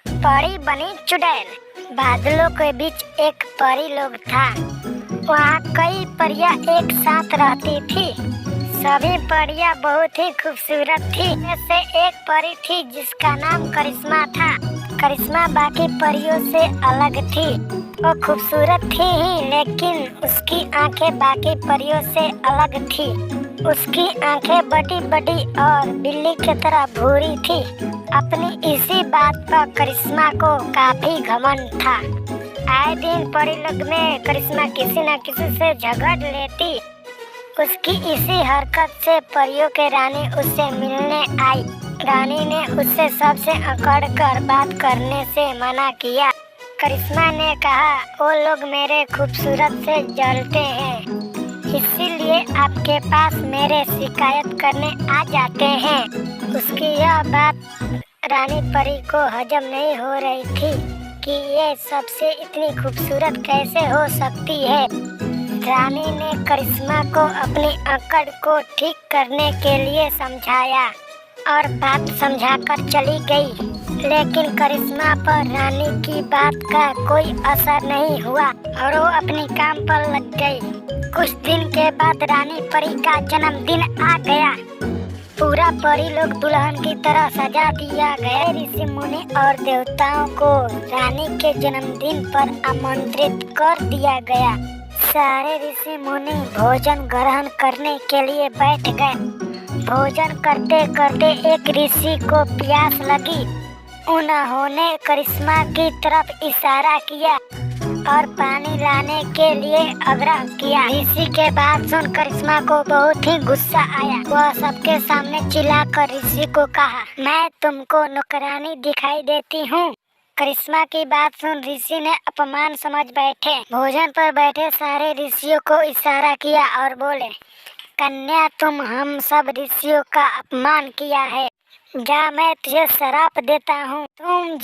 परी बनी चुड़ैल। बादलों के बीच एक परी लोग था। वहाँ कई परियां एक साथ रहती थी। सभी परियां बहुत ही खूबसूरत थी। जैसे एक परी थी जिसका नाम करिश्मा था। करिश्मा बाकी परियों से अलग थी। वो खूबसूरत थी ही, लेकिन उसकी आंखें बाकी परियों से अलग थी। उसकी आंखें बड़ी बड़ी और बिल्ली की तरह भूरी थी। अपनी इसी बात पर करिश्मा को काफी घमंड था। आए दिन परी लोग में करिश्मा किसी न किसी से झगड़ लेती। उसकी इसी हरकत से परियों के रानी उससे मिलने आई। रानी ने उससे सबसे अकड़ कर बात करने से मना किया। करिश्मा ने कहा, वो लोग मेरे खूबसूरत से जलते हैं, इसीलिए आपके पास मेरे शिकायत करने आ जाते हैं। उसकी यह बात रानी परी को हजम नहीं हो रही थी कि ये सबसे इतनी खूबसूरत कैसे हो सकती है। रानी ने करिश्मा को अपनी अकड़ को ठीक करने के लिए समझाया और बात समझाकर चली गई। लेकिन करिश्मा पर रानी की बात का कोई असर नहीं हुआ और वो अपनी काम पर लग गई। कुछ दिन के बाद रानी परी का जन्मदिन आ गया। पूरा परी लोग दुल्हन की तरह सजा दिया गया। ऋषि मुनि और देवताओं को रानी के जन्मदिन पर आमंत्रित कर दिया गया। सारे ऋषि मुनि भोजन ग्रहण करने के लिए बैठ गए। भोजन करते करते एक ऋषि को प्यास लगी। उन्होंने करिश्मा की तरफ इशारा किया और पानी लाने के लिए आग्रह किया। ऋषि के बात सुन करिश्मा को बहुत ही गुस्सा आया। वह सबके सामने चिल्लाकर ऋषि को कहा, मैं तुमको नौकरानी दिखाई देती हूँ। करिश्मा की बात सुन ऋषि ने अपमान समझ बैठे। भोजन पर बैठे सारे ऋषियों को इशारा किया और बोले, कन्या, तुम हम सब ऋषियों का अपमान किया है। जा, मैं तुझे श्राप देता हूँ। तुम